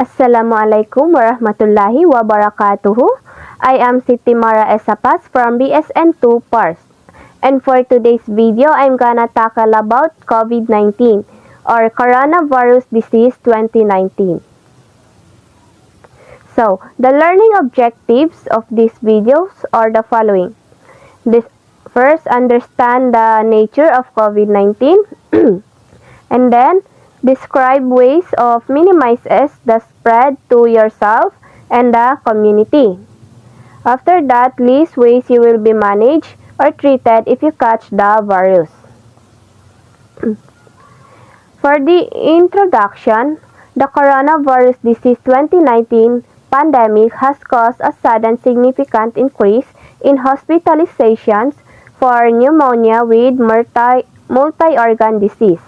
Assalamualaikum warahmatullahi wabarakatuh. I am Siti Mara Esapas from BSN2 Parse. And for today's video, I'm gonna tackle about COVID-19 or Coronavirus Disease 2019. So, the learning objectives of these videos are the following. First, understand the nature of COVID-19 and then describe ways of minimizes the spread to yourself and the community. After that, list ways you will be managed or treated if you catch the virus. For the introduction, the coronavirus disease 2019 pandemic has caused a sudden significant increase in hospitalizations for pneumonia with multi-organ disease.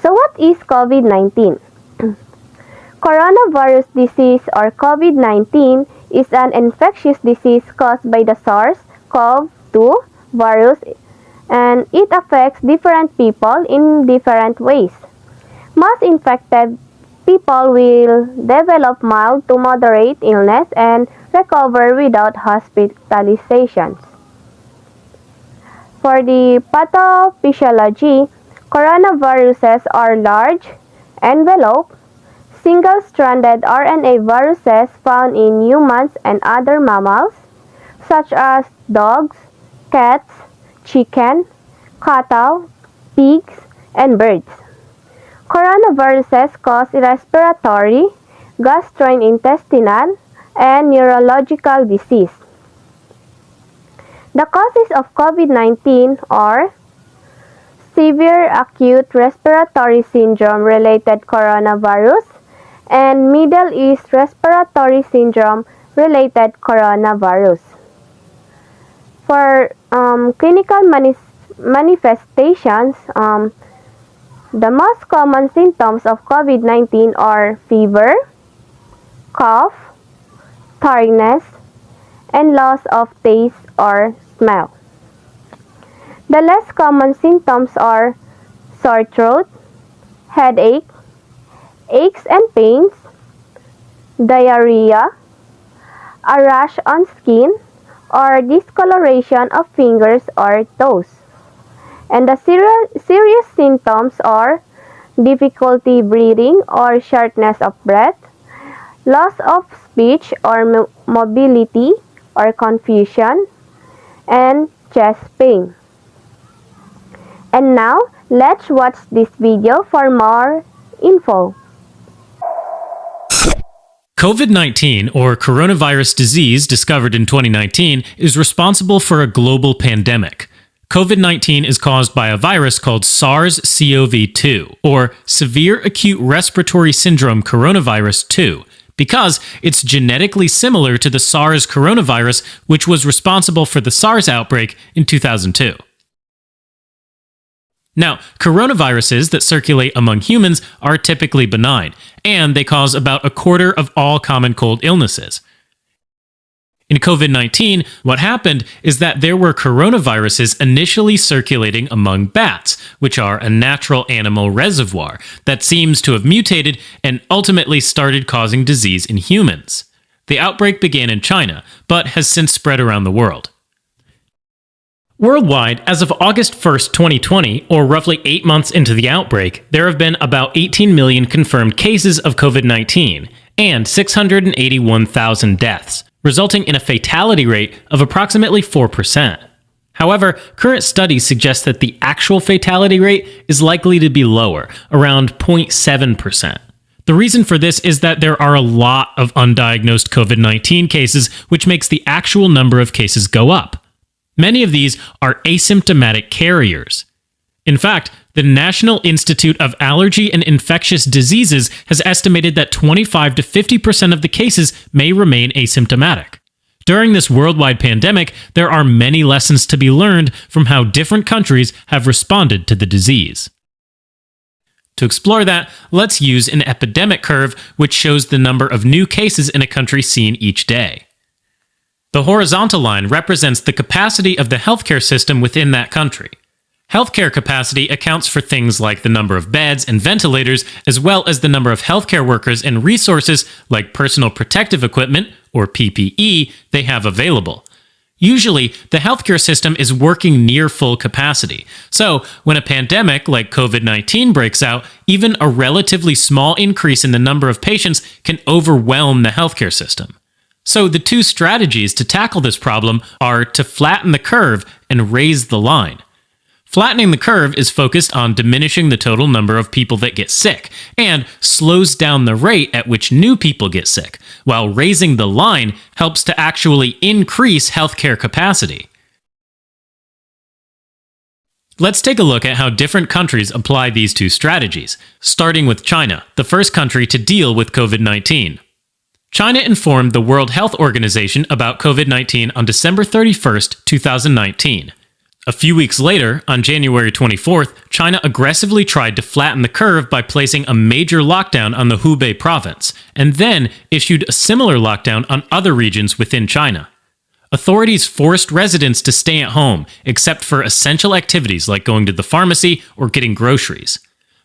So what is COVID-19? Coronavirus disease or COVID-19 is an infectious disease caused by the SARS-CoV-2 virus and it affects different people in different ways. Most infected people will develop mild to moderate illness and recover without hospitalizations. For the pathophysiology, coronaviruses are large, enveloped, single-stranded RNA viruses found in humans and other mammals, such as dogs, cats, chicken, cattle, pigs, and birds. Coronaviruses cause respiratory, gastrointestinal, and neurological disease. The causes of COVID-19 are severe acute respiratory syndrome-related coronavirus and Middle East respiratory syndrome-related coronavirus. For clinical manifestations, the most common symptoms of COVID-19 are fever, cough, tiredness, and loss of taste or smell. The less common symptoms are sore throat, headache, aches and pains, diarrhea, a rash on skin, or discoloration of fingers or toes. And the serious symptoms are difficulty breathing or shortness of breath, loss of speech or mobility or confusion, and chest pain. And now, let's watch this video for more info. COVID-19, or coronavirus disease discovered in 2019, is responsible for a global pandemic. COVID-19 is caused by a virus called SARS-CoV-2, or Severe Acute Respiratory Syndrome Coronavirus 2, because it's genetically similar to the SARS coronavirus, which was responsible for the SARS outbreak in 2002. Now, coronaviruses that circulate among humans are typically benign, and they cause about a quarter of all common cold illnesses. In COVID-19, what happened is that there were coronaviruses initially circulating among bats, which are a natural animal reservoir that seems to have mutated and ultimately started causing disease in humans. The outbreak began in China, but has since spread around the world. Worldwide, as of August 1st, 2020, or roughly 8 months into the outbreak, there have been about 18 million confirmed cases of COVID-19 and 681,000 deaths, resulting in a fatality rate of approximately 4%. However, current studies suggest that the actual fatality rate is likely to be lower, around 0.7%. The reason for this is that there are a lot of undiagnosed COVID-19 cases, which makes the actual number of cases go up. Many of these are asymptomatic carriers. In fact, the National Institute of Allergy and Infectious Diseases has estimated that 25 to 50% of the cases may remain asymptomatic. During this worldwide pandemic, there are many lessons to be learned from how different countries have responded to the disease. To explore that, let's use an epidemic curve which shows the number of new cases in a country seen each day. The horizontal line represents the capacity of the healthcare system within that country. Healthcare capacity accounts for things like the number of beds and ventilators, as well as the number of healthcare workers and resources like personal protective equipment, or PPE, they have available. Usually, the healthcare system is working near full capacity. So, when a pandemic like COVID-19 breaks out, even a relatively small increase in the number of patients can overwhelm the healthcare system. So, the two strategies to tackle this problem are to flatten the curve and raise the line. Flattening the curve is focused on diminishing the total number of people that get sick and slows down the rate at which new people get sick, while raising the line helps to actually increase healthcare capacity. Let's take a look at how different countries apply these two strategies, starting with China, the first country to deal with COVID-19. China informed the World Health Organization about COVID-19 on December 31st, 2019. A few weeks later, on January 24th, China aggressively tried to flatten the curve by placing a major lockdown on the Hubei province, and then issued a similar lockdown on other regions within China. Authorities forced residents to stay at home, except for essential activities like going to the pharmacy or getting groceries.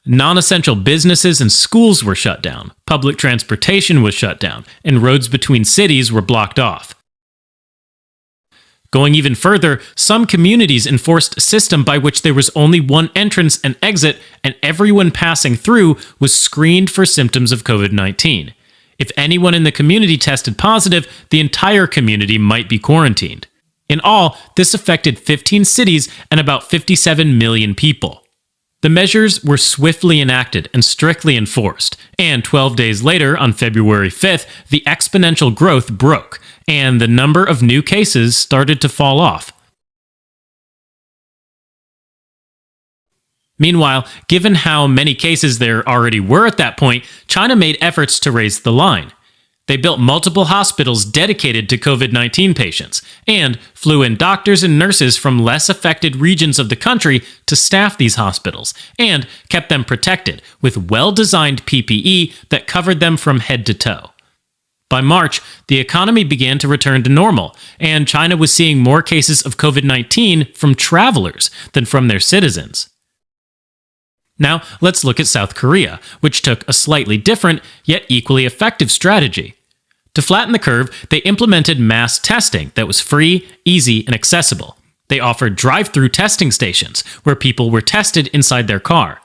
Non-essential businesses and schools were shut down, public transportation was shut down, and roads between cities were blocked off. Going even further, some communities enforced a system by which there was only one entrance and exit, and everyone passing through was screened for symptoms of COVID-19. If anyone in the community tested positive, the entire community might be quarantined. In all, this affected 15 cities and about 57 million people. The measures were swiftly enacted and strictly enforced, and 12 days later, on February 5th, the exponential growth broke, and the number of new cases started to fall off. Meanwhile, given how many cases there already were at that point, China made efforts to raise the line. They built multiple hospitals dedicated to COVID-19 patients, and flew in doctors and nurses from less affected regions of the country to staff these hospitals, and kept them protected with well-designed PPE that covered them from head to toe. By March, the economy began to return to normal, and China was seeing more cases of COVID-19 from travelers than from their citizens. Now, let's look at South Korea, which took a slightly different, yet equally effective strategy. To flatten the curve, they implemented mass testing that was free, easy, and accessible. They offered drive-through testing stations, where people were tested inside their car.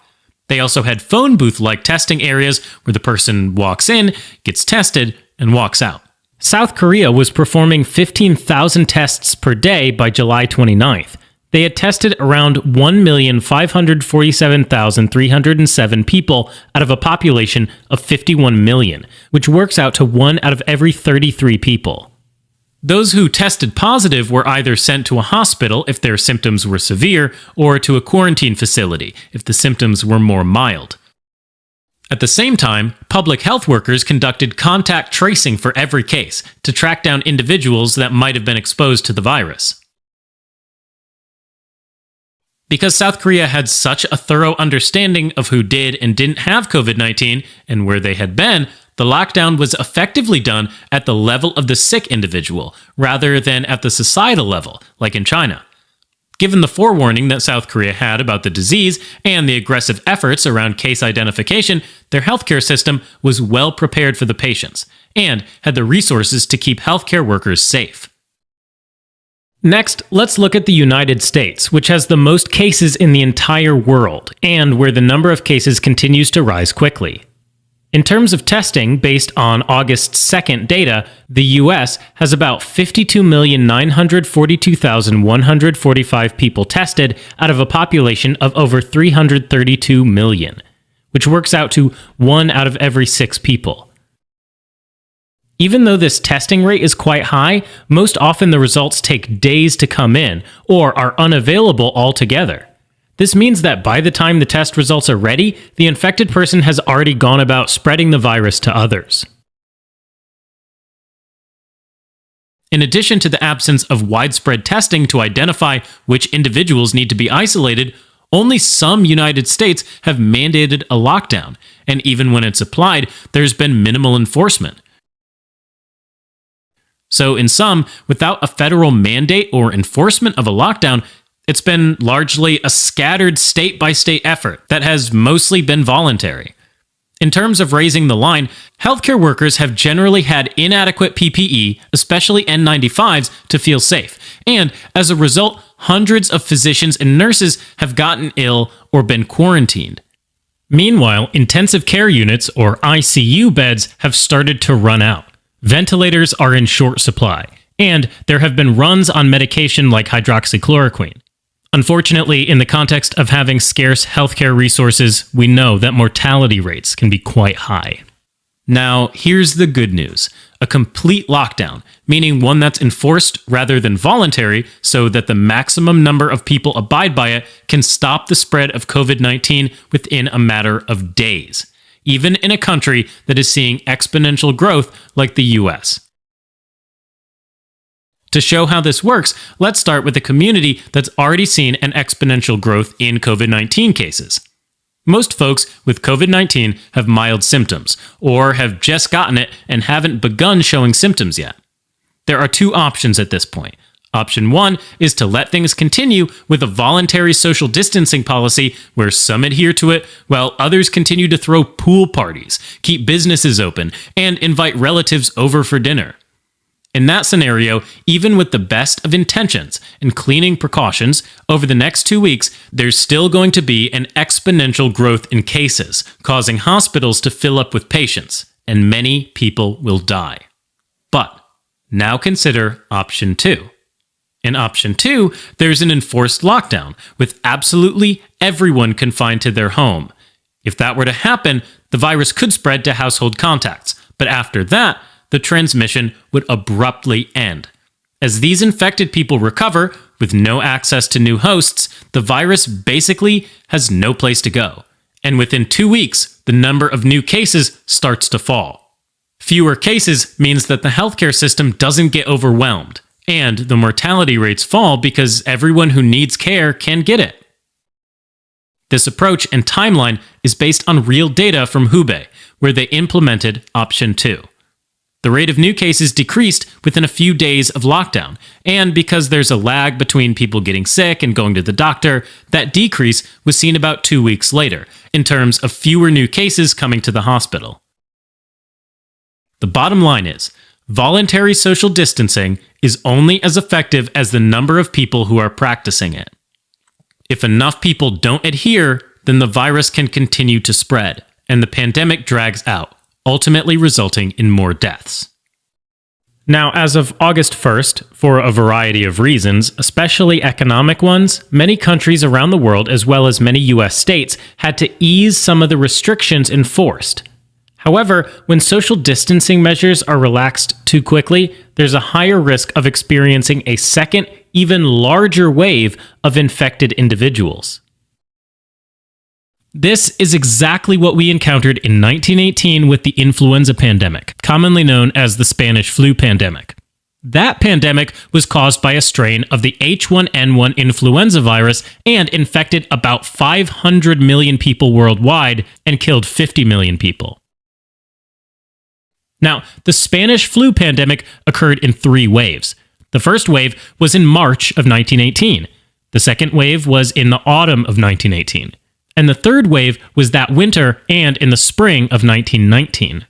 They also had phone booth-like testing areas where the person walks in, gets tested, and walks out. South Korea was performing 15,000 tests per day by July 29th. They had tested around 1,547,307 people out of a population of 51 million, which works out to 1 out of every 33 people. Those who tested positive were either sent to a hospital if their symptoms were severe, or to a quarantine facility if the symptoms were more mild. At the same time, public health workers conducted contact tracing for every case to track down individuals that might have been exposed to the virus. Because South Korea had such a thorough understanding of who did and didn't have COVID-19 and where they had been, the lockdown was effectively done at the level of the sick individual, rather than at the societal level, like in China. Given the forewarning that South Korea had about the disease and the aggressive efforts around case identification, their healthcare system was well prepared for the patients, and had the resources to keep healthcare workers safe. Next, let's look at the United States, which has the most cases in the entire world, and where the number of cases continues to rise quickly. In terms of testing, based on August 2nd data, the US has about 52,942,145 people tested out of a population of over 332 million, which works out to 1 out of every 6 people. Even though this testing rate is quite high, most often the results take days to come in, or are unavailable altogether. This means that by the time the test results are ready, the infected person has already gone about spreading the virus to others. In addition to the absence of widespread testing to identify which individuals need to be isolated, only some United States have mandated a lockdown, and even when it's applied, there's been minimal enforcement. So in sum, without a federal mandate or enforcement of a lockdown, It's been largely a scattered state-by-state effort that has mostly been voluntary. In terms of raising the line, healthcare workers have generally had inadequate PPE, especially N95s, to feel safe. And as a result, hundreds of physicians and nurses have gotten ill or been quarantined. Meanwhile, intensive care units, or ICU beds, have started to run out. Ventilators are in short supply, and there have been runs on medication like hydroxychloroquine. Unfortunately, in the context of having scarce healthcare resources, we know that mortality rates can be quite high. Now, here's the good news. A complete lockdown, meaning one that's enforced rather than voluntary, so that the maximum number of people abide by it, can stop the spread of COVID-19 within a matter of days, even in a country that is seeing exponential growth like the US. To show how this works, let's start with a community that's already seen an exponential growth in COVID-19 cases. Most folks with COVID-19 have mild symptoms, or have just gotten it and haven't begun showing symptoms yet. There are two options at this point. Option 1 is to let things continue with a voluntary social distancing policy where some adhere to it while others continue to throw pool parties, keep businesses open, and invite relatives over for dinner. In that scenario, even with the best of intentions and cleaning precautions, over the next 2 weeks, there's still going to be an exponential growth in cases, causing hospitals to fill up with patients, and many people will die. But now consider option 2. In option 2, there's an enforced lockdown, with absolutely everyone confined to their home. If that were to happen, the virus could spread to household contacts, but after that, the transmission would abruptly end. As these infected people recover, with no access to new hosts, the virus basically has no place to go. And within 2 weeks, the number of new cases starts to fall. Fewer cases means that the healthcare system doesn't get overwhelmed, and the mortality rates fall because everyone who needs care can get it. This approach and timeline is based on real data from Hubei, where they implemented option 2. The rate of new cases decreased within a few days of lockdown, and because there's a lag between people getting sick and going to the doctor, that decrease was seen about 2 weeks later, in terms of fewer new cases coming to the hospital. The bottom line is, voluntary social distancing is only as effective as the number of people who are practicing it. If enough people don't adhere, then the virus can continue to spread, and the pandemic drags out, ultimately resulting in more deaths. Now, as of August 1st, for a variety of reasons, especially economic ones, many countries around the world, as well as many US states, had to ease some of the restrictions enforced. However, when social distancing measures are relaxed too quickly, there's a higher risk of experiencing a second, even larger wave of infected individuals. This is exactly what we encountered in 1918 with the influenza pandemic, commonly known as the Spanish flu pandemic. That pandemic was caused by a strain of the H1N1 influenza virus and infected about 500 million people worldwide and killed 50 million people. Now, the Spanish flu pandemic occurred in 3 waves. The first wave was in March of 1918. The second wave was in the autumn of 1918. And the third wave was that winter and in the spring of 1919.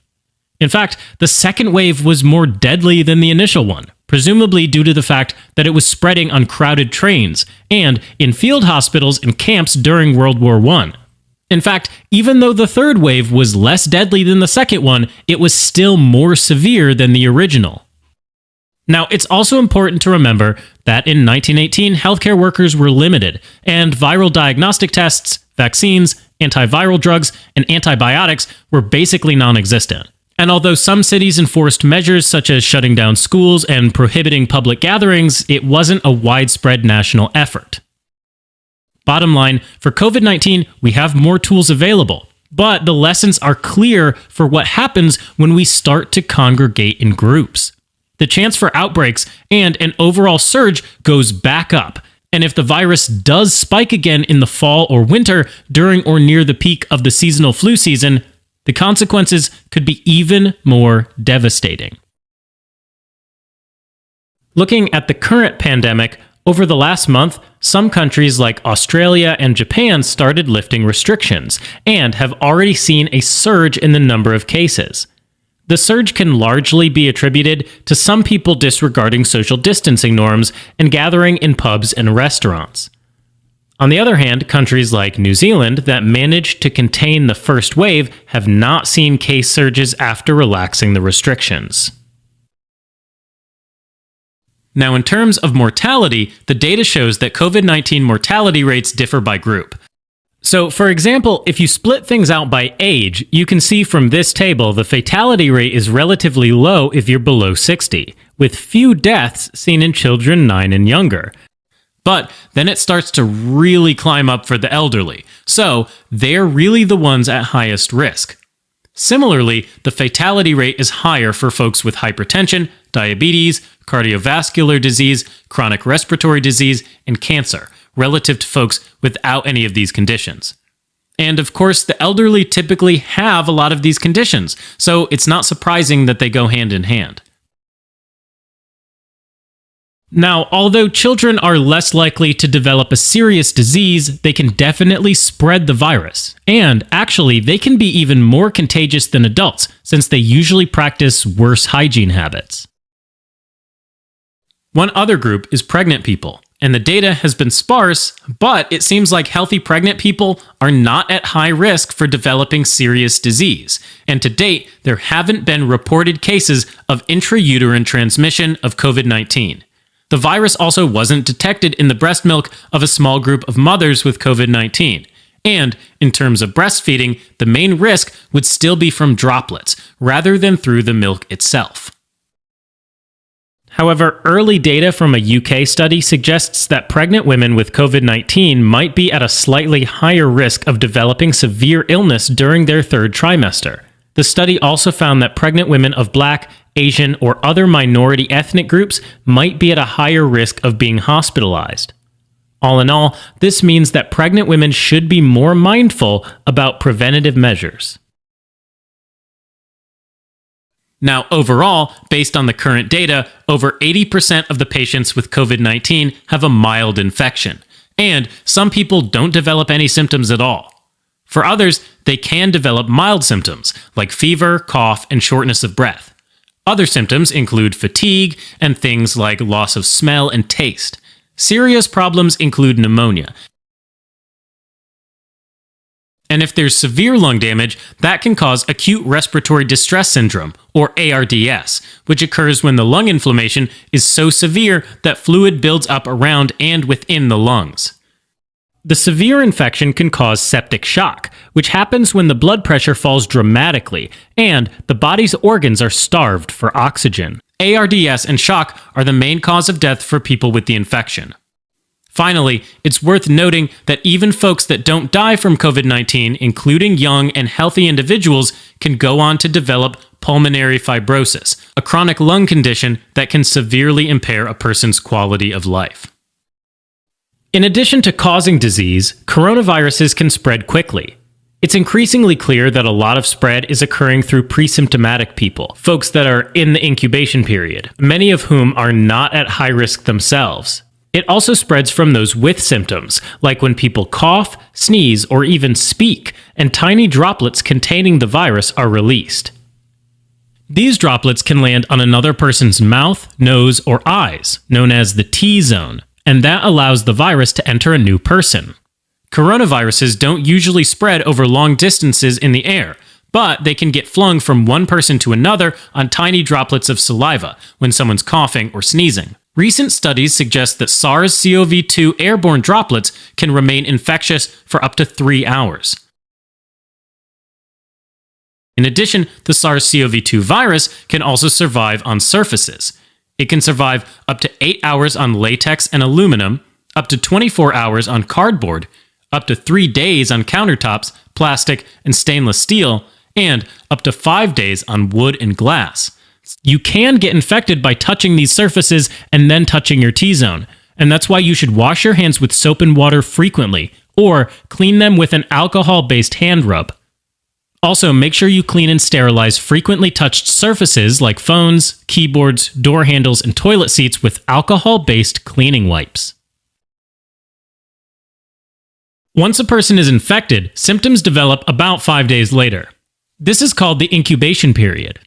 In fact, the second wave was more deadly than the initial one, presumably due to the fact that it was spreading on crowded trains and in field hospitals and camps during World War I. In fact, even though the third wave was less deadly than the second one, it was still more severe than the original. Now, it's also important to remember that in 1918, healthcare workers were limited, and viral diagnostic tests, vaccines, antiviral drugs, and antibiotics were basically non-existent. And although some cities enforced measures such as shutting down schools and prohibiting public gatherings, it wasn't a widespread national effort. Bottom line, for COVID-19, we have more tools available, but the lessons are clear for what happens when we start to congregate in groups. The chance for outbreaks and an overall surge goes back up, and if the virus does spike again in the fall or winter during or near the peak of the seasonal flu season, the consequences could be even more devastating. Looking at the current pandemic, Over the last month, some countries like Australia and Japan started lifting restrictions and have already seen a surge in the number of cases. The surge can largely be attributed to some people disregarding social distancing norms and gathering in pubs and restaurants. On the other hand, countries like New Zealand that managed to contain the first wave have not seen case surges after relaxing the restrictions. Now, in terms of mortality, the data shows that COVID-19 mortality rates differ by group. So, for example, if you split things out by age, you can see from this table the fatality rate is relatively low if you're below 60, with few deaths seen in children 9 and younger. But then it starts to really climb up for the elderly, so they're really the ones at highest risk. Similarly, the fatality rate is higher for folks with hypertension, diabetes, cardiovascular disease, chronic respiratory disease, and cancer, relative to folks without any of these conditions. And of course, the elderly typically have a lot of these conditions, so it's not surprising that they go hand in hand. Now, although children are less likely to develop a serious disease, they can definitely spread the virus. And actually, they can be even more contagious than adults, since they usually practice worse hygiene habits. One other group is pregnant people, and the data has been sparse, but it seems like healthy pregnant people are not at high risk for developing serious disease. And to date, there haven't been reported cases of intrauterine transmission of COVID-19. The virus also wasn't detected in the breast milk of a small group of mothers with COVID-19. And, in terms of breastfeeding, the main risk would still be from droplets, rather than through the milk itself. However, early data from a UK study suggests that pregnant women with COVID-19 might be at a slightly higher risk of developing severe illness during their third trimester. The study also found that pregnant women of Black, Asian, or other minority ethnic groups might be at a higher risk of being hospitalized. All in all, this means that pregnant women should be more mindful about preventative measures. Now, overall, based on the current data, over 80% of the patients with COVID-19 have a mild infection, and some people don't develop any symptoms at all. For others, they can develop mild symptoms, like fever, cough, and shortness of breath. Other symptoms include fatigue and things like loss of smell and taste. Serious problems include pneumonia. And if there's severe lung damage, that can cause acute respiratory distress syndrome, or ARDS, which occurs when the lung inflammation is so severe that fluid builds up around and within the lungs. The severe infection can cause septic shock, which happens when the blood pressure falls dramatically and the body's organs are starved for oxygen. ARDS and shock are the main cause of death for people with the infection. Finally, it's worth noting that even folks that don't die from COVID-19, including young and healthy individuals, can go on to develop pulmonary fibrosis, a chronic lung condition that can severely impair a person's quality of life. In addition to causing disease, coronaviruses can spread quickly. It's increasingly clear that a lot of spread is occurring through pre-symptomatic people, folks that are in the incubation period, many of whom are not at high risk themselves. It also spreads from those with symptoms, like when people cough, sneeze, or even speak, and tiny droplets containing the virus are released. These droplets can land on another person's mouth, nose, or eyes, known as the T-zone, and that allows the virus to enter a new person. Coronaviruses don't usually spread over long distances in the air, but they can get flung from one person to another on tiny droplets of saliva when someone's coughing or sneezing. Recent studies suggest that SARS-CoV-2 airborne droplets can remain infectious for up to 3 hours. In addition, the SARS-CoV-2 virus can also survive on surfaces. It can survive up to 8 hours on latex and aluminum, up to 24 hours on cardboard, up to 3 days on countertops, plastic, and stainless steel, and up to 5 days on wood and glass. You can get infected by touching these surfaces and then touching your T-zone, and that's why you should wash your hands with soap and water frequently, or clean them with an alcohol-based hand rub. Also, make sure you clean and sterilize frequently touched surfaces like phones, keyboards, door handles, and toilet seats with alcohol-based cleaning wipes. Once a person is infected, symptoms develop about 5 days later. This is called the incubation period.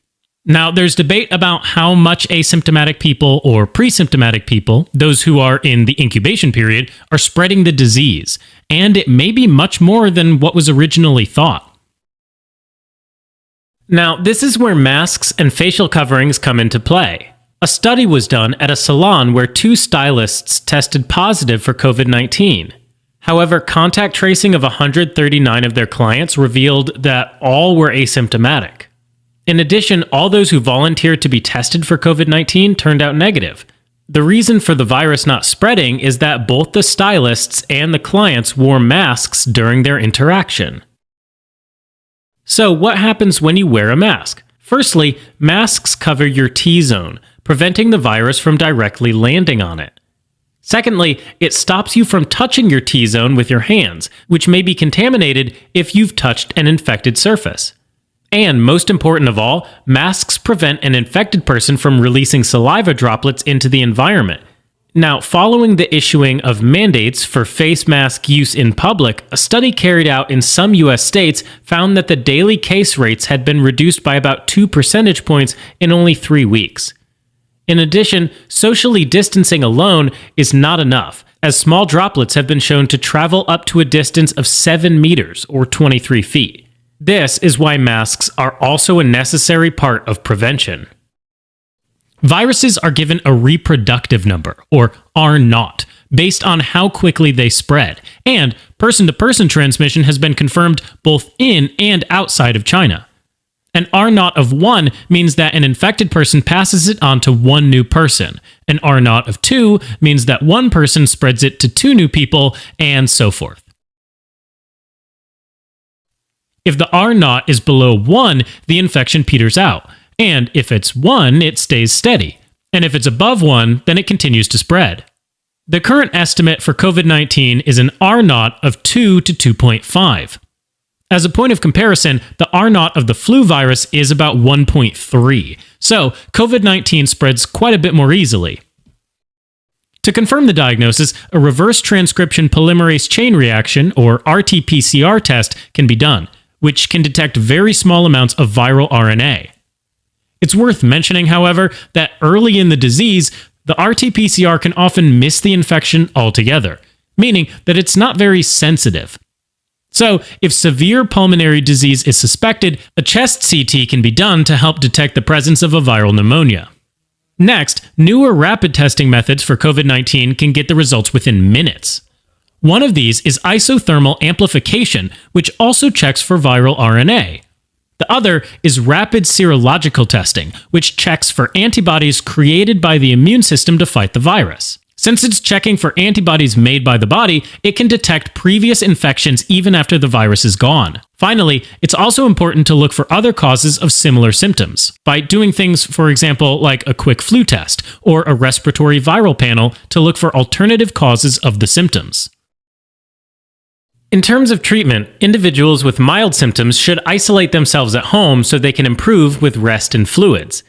Now, there's debate about how much asymptomatic people or pre-symptomatic people, those who are in the incubation period, are spreading the disease, and it may be much more than what was originally thought. Now, this is where masks and facial coverings come into play. A study was done at a salon where 2 stylists tested positive for COVID-19. However, contact tracing of 139 of their clients revealed that all were asymptomatic. In addition, all those who volunteered to be tested for COVID-19 turned out negative. The reason for the virus not spreading is that both the stylists and the clients wore masks during their interaction. So, what happens when you wear a mask? Firstly, masks cover your T-zone, preventing the virus from directly landing on it. Secondly, it stops you from touching your T-zone with your hands, which may be contaminated if you've touched an infected surface. And most important of all, masks prevent an infected person from releasing saliva droplets into the environment. Now, following the issuing of mandates for face mask use in public, a study carried out in some US states found that the daily case rates had been reduced by about 2 percentage points in only 3 weeks. In addition, socially distancing alone is not enough, as small droplets have been shown to travel up to a distance of 7 meters or 23 feet. This is why masks are also a necessary part of prevention. Viruses are given a reproductive number, or R0, based on how quickly they spread, and person-to-person transmission has been confirmed both in and outside of China. An R0 of 1 means that an infected person passes it on to 1 new person. An R0 of 2 means that 1 person spreads it to 2 new people, and so forth. If the R0 is below 1, the infection peters out, and if it's 1, it stays steady, and if it's above 1, then it continues to spread. The current estimate for COVID-19 is an R0 of 2 to 2.5. As a point of comparison, the R0 of the flu virus is about 1.3, so COVID-19 spreads quite a bit more easily. To confirm the diagnosis, a reverse transcription polymerase chain reaction, or RT-PCR test, can be done, which can detect very small amounts of viral RNA. It's worth mentioning, however, that early in the disease, the RT-PCR can often miss the infection altogether, meaning that it's not very sensitive. So, if severe pulmonary disease is suspected, a chest CT can be done to help detect the presence of a viral pneumonia. Next, newer rapid testing methods for COVID-19 can get the results within minutes. One of these is isothermal amplification, which also checks for viral RNA. The other is rapid serological testing, which checks for antibodies created by the immune system to fight the virus. Since it's checking for antibodies made by the body, it can detect previous infections even after the virus is gone. Finally, it's also important to look for other causes of similar symptoms, by doing things, for example, like a quick flu test or a respiratory viral panel to look for alternative causes of the symptoms. In terms of treatment, individuals with mild symptoms should isolate themselves at home so they can improve with rest and fluids.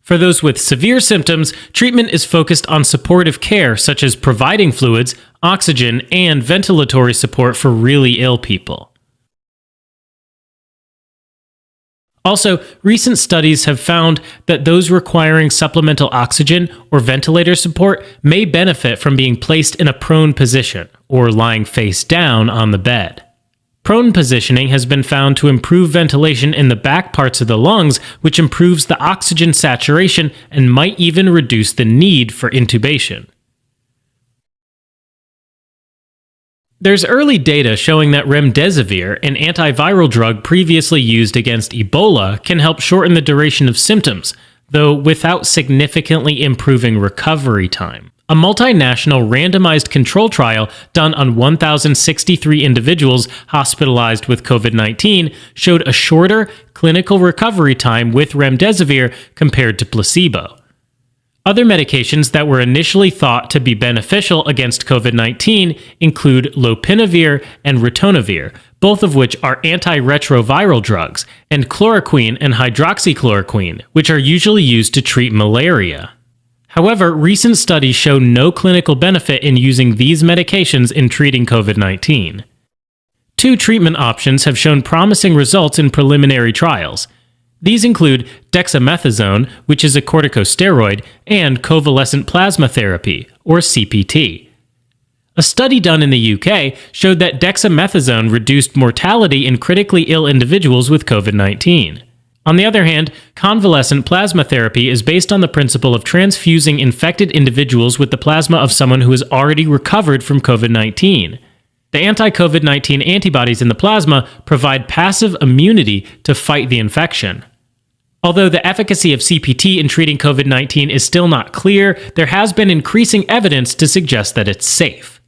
For those with severe symptoms, treatment is focused on supportive care such as providing fluids, oxygen, and ventilatory support for really ill people. Also, recent studies have found that those requiring supplemental oxygen or ventilator support may benefit from being placed in a prone position or lying face down on the bed. Prone positioning has been found to improve ventilation in the back parts of the lungs, which improves the oxygen saturation and might even reduce the need for intubation. There's early data showing that remdesivir, an antiviral drug previously used against Ebola, can help shorten the duration of symptoms, though without significantly improving recovery time. A multinational randomized control trial done on 1,063 individuals hospitalized with COVID-19 showed a shorter clinical recovery time with remdesivir compared to placebo. Other medications that were initially thought to be beneficial against COVID-19 include lopinavir and ritonavir, both of which are antiretroviral drugs, and chloroquine and hydroxychloroquine, which are usually used to treat malaria. However, recent studies show no clinical benefit in using these medications in treating COVID-19. Two treatment options have shown promising results in preliminary trials. These include dexamethasone, which is a corticosteroid, and convalescent plasma therapy, or CPT. A study done in the UK showed that dexamethasone reduced mortality in critically ill individuals with COVID-19. On the other hand, convalescent plasma therapy is based on the principle of transfusing infected individuals with the plasma of someone who has already recovered from COVID-19. The anti-COVID-19 antibodies in the plasma provide passive immunity to fight the infection. Although the efficacy of CPT in treating COVID-19 is still not clear, there has been increasing evidence to suggest that it's safe.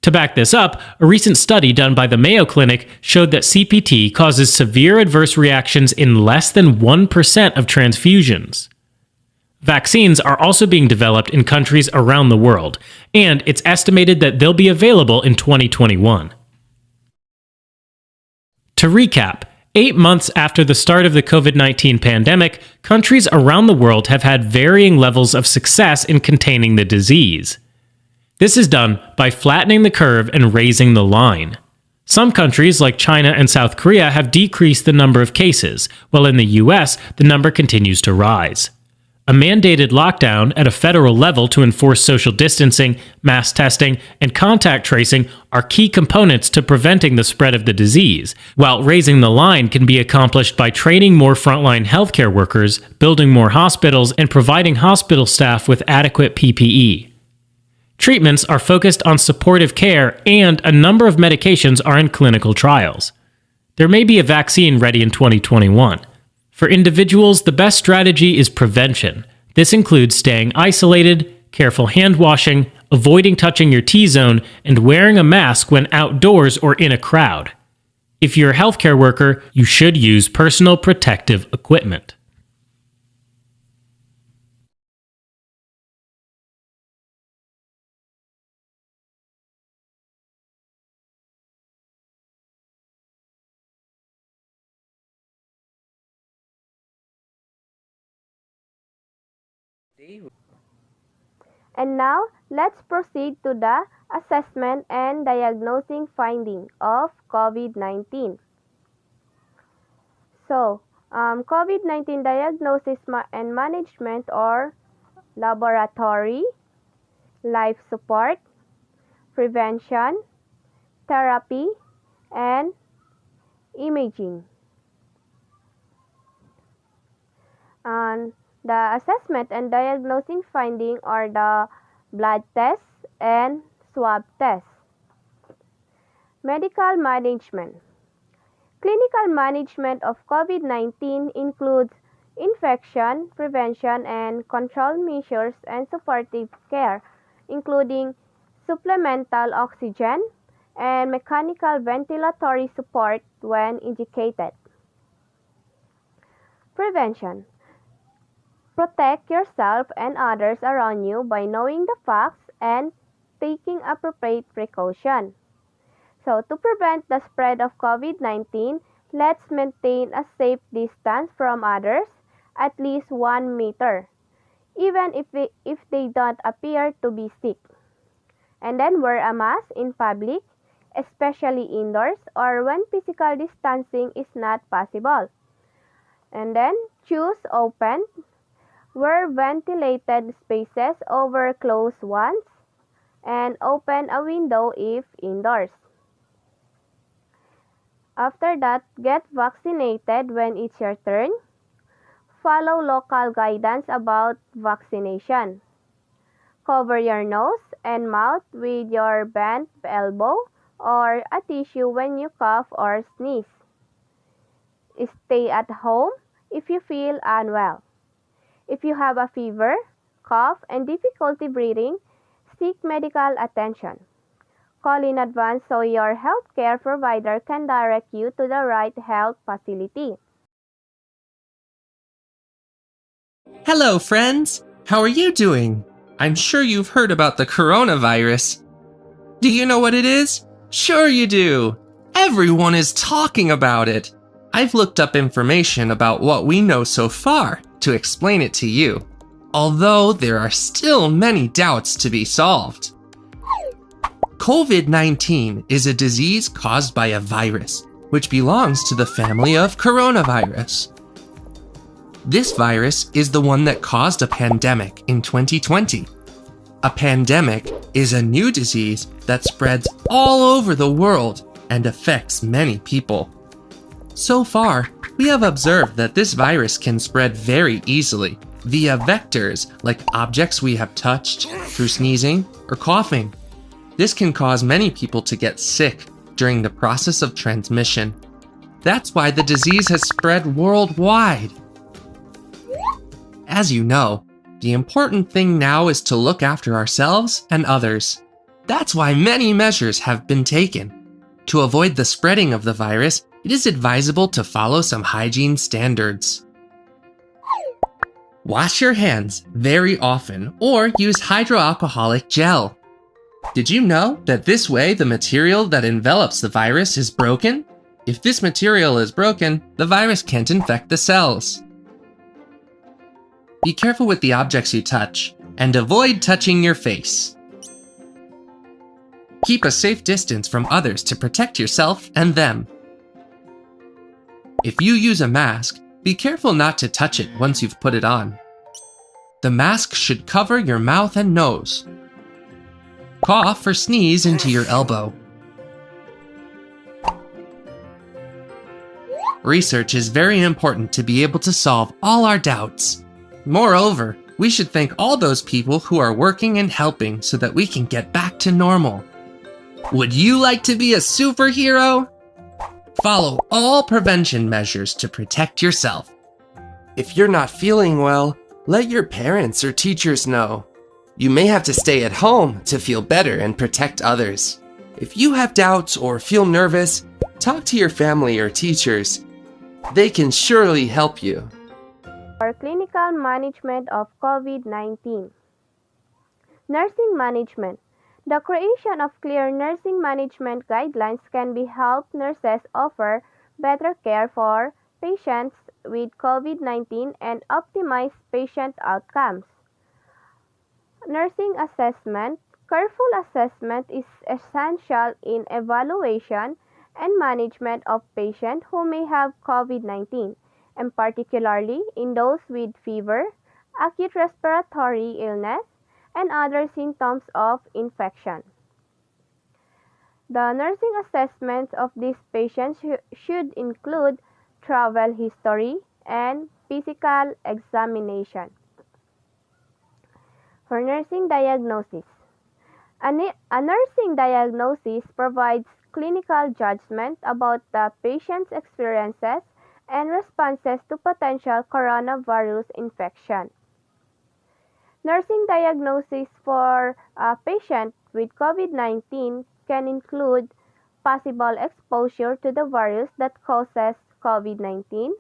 To back this up, a recent study done by the Mayo Clinic showed that CPT causes severe adverse reactions in less than 1% of transfusions. Vaccines are also being developed in countries around the world, and it's estimated that they'll be available in 2021. To recap, 8 months after the start of the COVID-19 pandemic, countries around the world have had varying levels of success in containing the disease. This is done by flattening the curve and raising the line. Some countries, like China and South Korea, have decreased the number of cases, while in the US, the number continues to rise. A mandated lockdown at a federal level to enforce social distancing, mass testing, and contact tracing are key components to preventing the spread of the disease, while raising the line can be accomplished by training more frontline healthcare workers, building more hospitals, and providing hospital staff with adequate PPE. Treatments are focused on supportive care, and a number of medications are in clinical trials. There may be a vaccine ready in 2021. For individuals, the best strategy is prevention. This includes staying isolated, careful hand washing, avoiding touching your T-zone, and wearing a mask when outdoors or in a crowd. If you're a healthcare worker, you should use personal protective equipment. And now, let's proceed to the assessment and diagnosing finding of COVID-19. So, COVID-19 diagnosis and management or laboratory, life support, prevention, therapy, and imaging. And the assessment and diagnosing finding are the blood tests and swab tests. Medical management. Clinical management of COVID-19 includes infection, prevention, and control measures and supportive care, including supplemental oxygen and mechanical ventilatory support when indicated. Prevention. Protect yourself and others around you by knowing the facts and taking appropriate precaution. So, to prevent the spread of COVID-19, let's maintain a safe distance from others, at least 1 meter, even if they don't appear to be sick. And then wear a mask in public, especially indoors or when physical distancing is not possible. And then choose open, where ventilated spaces over closed ones, and open a window if indoors. After that, get vaccinated when it's your turn. Follow local guidance about vaccination. Cover your nose and mouth with your bent elbow or a tissue when you cough or sneeze. Stay at home if you feel unwell. If you have a fever, cough, and difficulty breathing, seek medical attention. Call in advance so your healthcare provider can direct you to the right health facility. Hello, friends! How are you doing? I'm sure you've heard about the coronavirus. Do you know what it is? Sure you do! Everyone is talking about it! I've looked up information about what we know so far to explain it to you, although there are still many doubts to be solved. COVID-19 is a disease caused by a virus, which belongs to the family of coronavirus. This virus is the one that caused a pandemic in 2020. A pandemic is a new disease that spreads all over the world and affects many people. So far, we have observed that this virus can spread very easily via vectors like objects we have touched, through sneezing or coughing. This can cause many people to get sick during the process of transmission. That's why the disease has spread worldwide. As you know, the important thing now is to look after ourselves and others. That's why many measures have been taken. To avoid the spreading of the virus, it is advisable to follow some hygiene standards. Wash your hands very often or use hydroalcoholic gel. Did you know that this way the material that envelops the virus is broken? If this material is broken, the virus can't infect the cells. Be careful with the objects you touch and avoid touching your face. Keep a safe distance from others to protect yourself and them. If you use a mask, be careful not to touch it once you've put it on. The mask should cover your mouth and nose. Cough or sneeze into your elbow. Research is very important to be able to solve all our doubts. Moreover, we should thank all those people who are working and helping so that we can get back to normal. Would you like to be a superhero? Follow all prevention measures to protect yourself. If you're not feeling well, let your parents or teachers know. You may have to stay at home to feel better and protect others. If you have doubts or feel nervous, talk to your family or teachers. They can surely help you. For clinical management of COVID-19. Nursing management. The creation of clear nursing management guidelines can help nurses offer better care for patients with COVID-19 and optimize patient outcomes. Nursing assessment. Careful assessment is essential in evaluation and management of patients who may have COVID-19, and particularly in those with fever, acute respiratory illness, and other symptoms of infection. The nursing assessments of these patients should include travel history and physical examination. For nursing diagnosis. A nursing diagnosis provides clinical judgment about the patient's experiences and responses to potential coronavirus infection. Nursing diagnosis for a patient with COVID-19 can include possible exposure to the virus that causes COVID-19,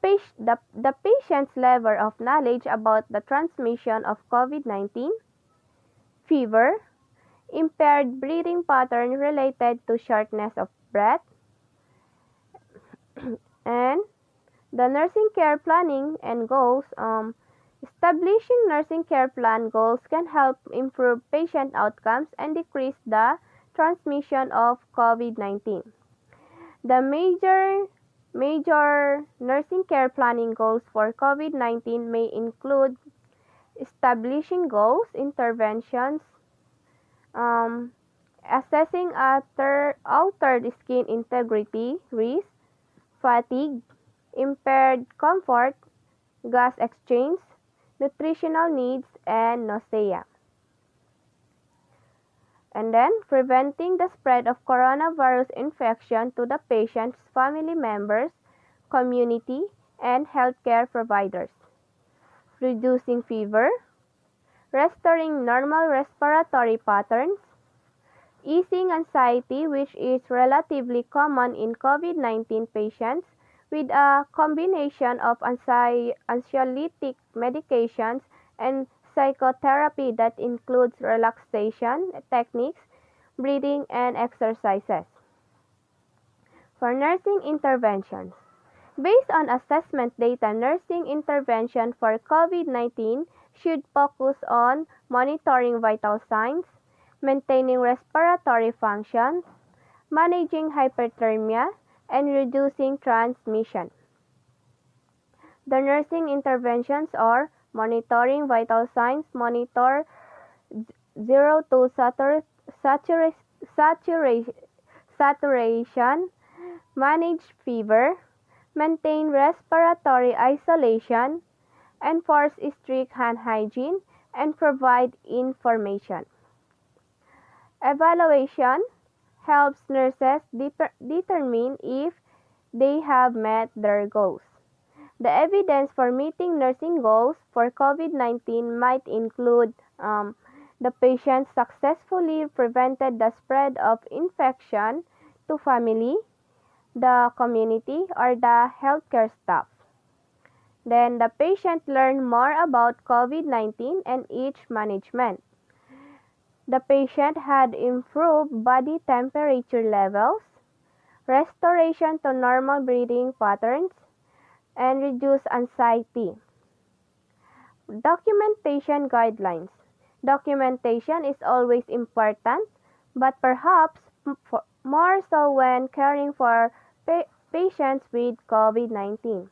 the patient's level of knowledge about the transmission of COVID-19, fever, impaired breathing pattern related to shortness of breath, and the nursing care planning and goals. Establishing nursing care plan goals can help improve patient outcomes and decrease the transmission of COVID-19. The major nursing care planning goals for COVID-19 may include establishing goals, interventions, assessing altered skin integrity risk, fatigue, impaired comfort, gas exchange, nutritional needs, and nausea. And then, preventing the spread of coronavirus infection to the patient's family members, community, and healthcare providers. Reducing fever, restoring normal respiratory patterns, easing anxiety, which is relatively common in COVID-19 patients, with a combination of anxiolytic medications and psychotherapy that includes relaxation techniques, breathing, and exercises. For nursing interventions. Based on assessment data, nursing intervention for COVID-19 should focus on monitoring vital signs, maintaining respiratory functions, managing hyperthermia, and reducing transmission. The nursing interventions are monitoring vital signs, monitor 0 to saturation, manage fever, maintain respiratory isolation, enforce strict hand hygiene, and provide information. Evaluation helps nurses determine if they have met their goals. The evidence for meeting nursing goals for COVID-19 might include the patient successfully prevented the spread of infection to family, the community, or the healthcare staff. Then the patient learned more about COVID-19 and its management. The patient had improved body temperature levels, restoration to normal breathing patterns, and reduced anxiety. Documentation guidelines. Documentation is always important, but perhaps more so when caring for patients with COVID-19.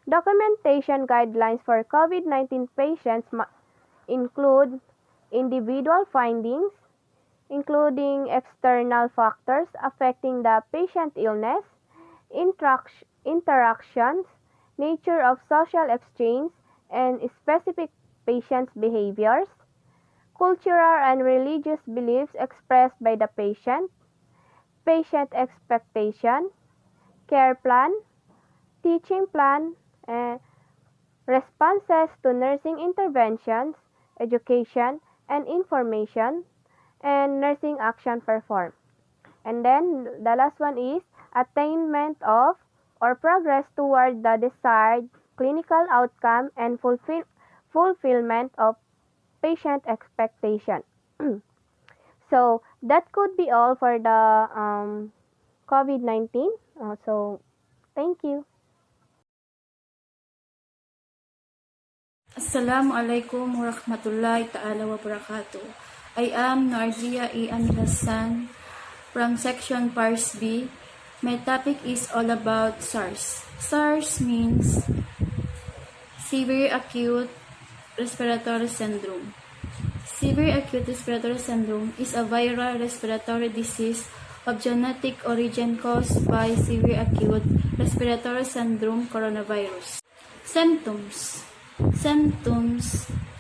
Documentation guidelines for COVID-19 patients include individual findings, including external factors affecting the patient illness, interactions, nature of social exchange, and specific patient's behaviors, cultural and religious beliefs expressed by the patient expectation, care plan, teaching plan, responses to nursing interventions, education and information, and nursing action performed. And then the last one is attainment of or progress toward the desired clinical outcome and fulfillment of patient expectation. So that could be all for the COVID-19. So thank you. Assalamualaikum warahmatullahi ta'ala wabarakatuh. I am Nardia A. Amilasan from section Parse B. My topic is all about SARS. SARS means Severe Acute Respiratory Syndrome. Severe Acute Respiratory Syndrome is a viral respiratory disease of genetic origin caused by Severe Acute Respiratory Syndrome coronavirus. Symptoms: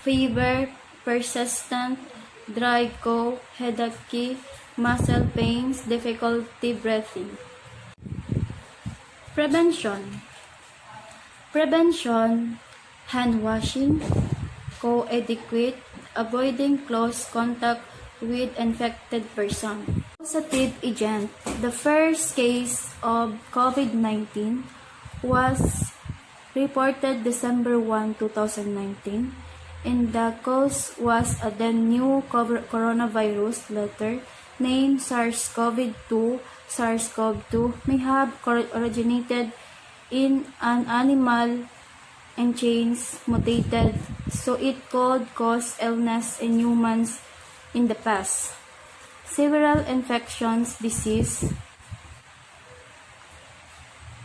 fever, persistent, dry cough, headache, muscle pains, difficulty breathing. Prevention: hand washing, co-adequate, avoiding close contact with infected person. Positive agent: the first case of COVID-19 was reported December 1, 2019, and the cause was a then new coronavirus letter named SARS-CoV-2. SARS-CoV-2 may have originated in an animal and changed, mutated, so it could cause illness in humans in the past. Several infectious disease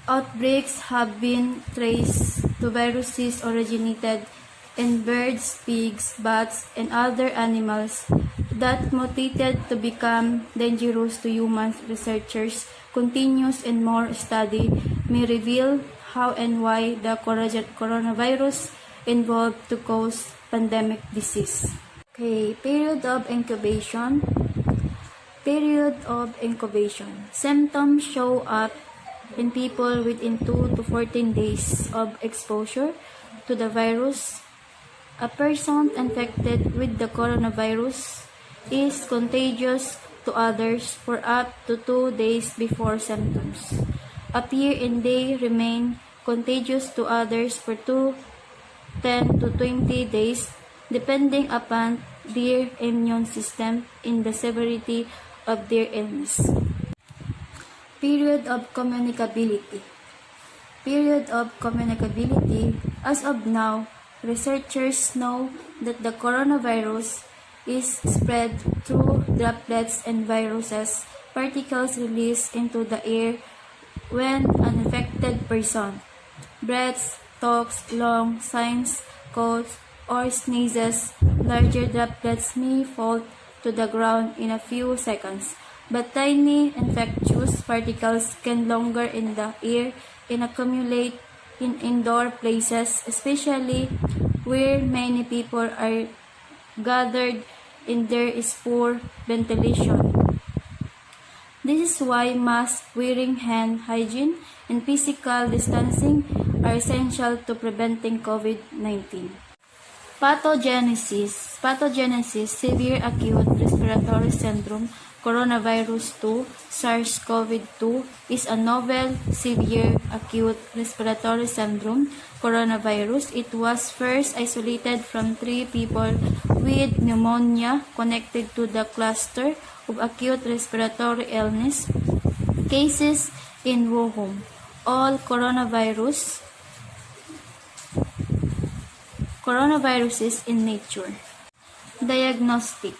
outbreaks have been traced to viruses originated in birds, pigs, bats, and other animals that mutated to become dangerous to humans. Researchers continues and more study may reveal how and why the coronavirus evolved to cause pandemic disease. Okay, period of incubation. Symptoms show up in people within 2 to 14 days of exposure to the virus. A person infected with the coronavirus is contagious to others for up to 2 days before symptoms appear, and they remain contagious to others for 10 to 20 days depending upon their immune system and the severity of their illness. Period of communicability. As of now, researchers know that the coronavirus is spread through droplets and viruses, particles released into the air when an infected person breathes, talks, long, signs, coughs, or sneezes. Larger droplets may fall to the ground in a few seconds, but tiny infectious particles can linger in the air and accumulate in indoor places, especially where many people are gathered and there is poor ventilation. This is why mask wearing, hand hygiene, and physical distancing are essential to preventing COVID-19. Pathogenesis, severe acute respiratory syndrome, coronavirus 2, SARS-CoV-2 is a novel severe acute respiratory syndrome coronavirus. It was first isolated from 3 people with pneumonia connected to the cluster of acute respiratory illness cases in Wuhan. All coronaviruses in nature. Diagnostic.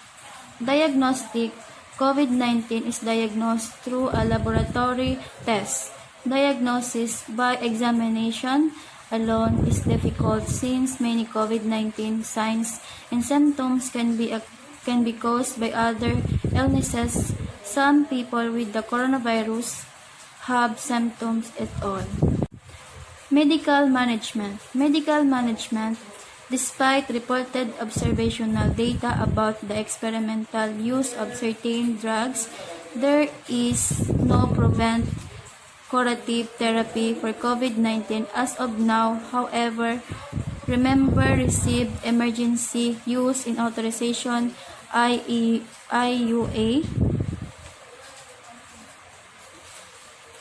COVID-19 is diagnosed through a laboratory test. Diagnosis by examination alone is difficult since many COVID-19 signs and symptoms can be caused by other illnesses. Some people with the coronavirus have symptoms at all. Medical management. Despite reported observational data about the experimental use of certain drugs, there is no proven curative therapy for COVID-19 as of now. However, remember received emergency use in authorization IUA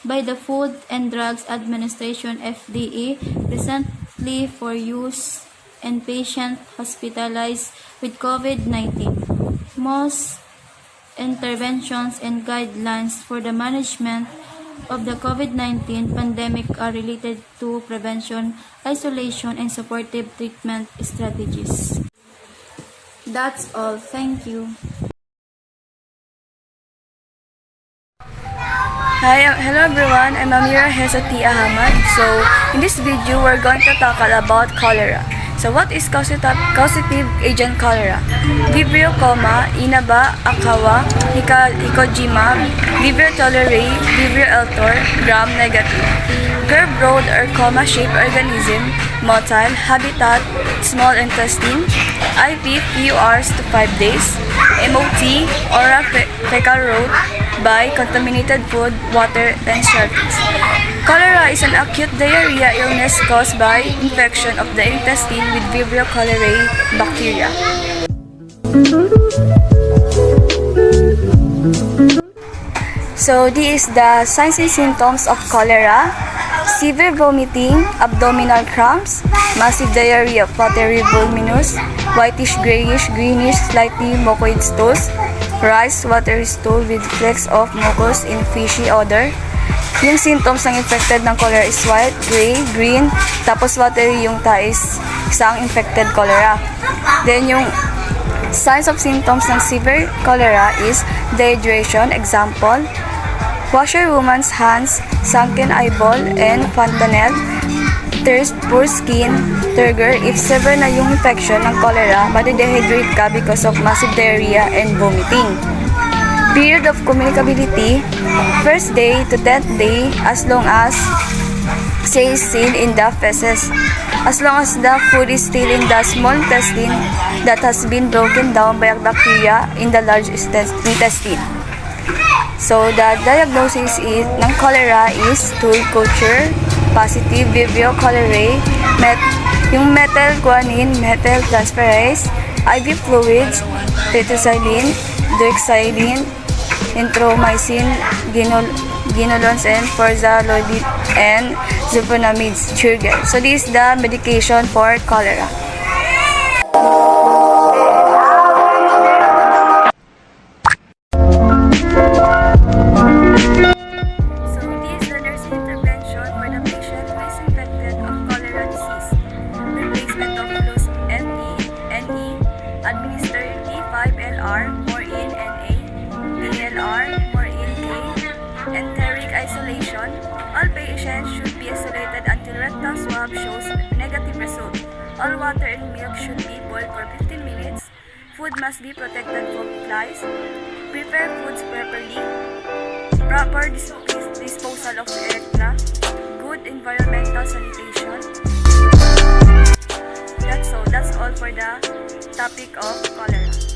by the Food and Drugs Administration FDA recently for use in patients hospitalized with COVID-19. Most interventions and guidelines for the management of the COVID-19 pandemic are related to prevention, isolation, and supportive treatment strategies. That's all. Thank you. Hi, hello everyone. I'm Amira Hesati Ahmad. So, in this video, we're going to talk about cholera. So, what is causative agent cholera? Vibrio coma, Inaba, Akawa, Hikojima, Vibrio tolerae, Vibrio altor, gram negative. Curve road or coma-shaped organism, motile, habitat, small intestine, IV few hours to 5 days, MOT, oral fecal route by contaminated food, water, and shelters. Cholera is an acute diarrhea illness caused by infection of the intestine with Vibrio cholerae bacteria. So, this is the signs and symptoms of cholera: severe vomiting, abdominal cramps, massive diarrhea, watery voluminous, whitish, grayish, greenish, slightly mucoid stools, rice, watery stool with flecks of mucus in fishy odor. Yung symptoms ng infected ng cholera is white, gray, green, tapos watery yung tais isang infected cholera. Then yung signs of symptoms ng severe cholera is dehydration, example, washerwoman's hands, sunken eyeball, and fontanelle, thirst, poor skin, turgor. If severe na yung infection ng cholera, madidehydrate ka because of massive diarrhea and vomiting. Period of communicability, first day to 10th day, as long as say seen in the feces. As long as the food is still in the small intestine that has been broken down by bacteria in the large intestine. So, the diagnosis ng cholera is stool culture, positive Vibrio cholerae, yung methyl guanine, methyl transferase, IV fluids, tetracycline, deoxycycline, Erythromycin, Ginolons, and Forzalodid, and Sulfonamides, Turgel. So, this is the medication for cholera. So, this is the nursing intervention for the patient who is infected of cholera disease. Replacement of flues NE, administered T5 swab shows negative result. All water and milk should be boiled for 15 minutes. Food must be protected from flies. Prepare foods properly. Proper disposal of electra. Good environmental sanitation. That's all for the topic of cholera.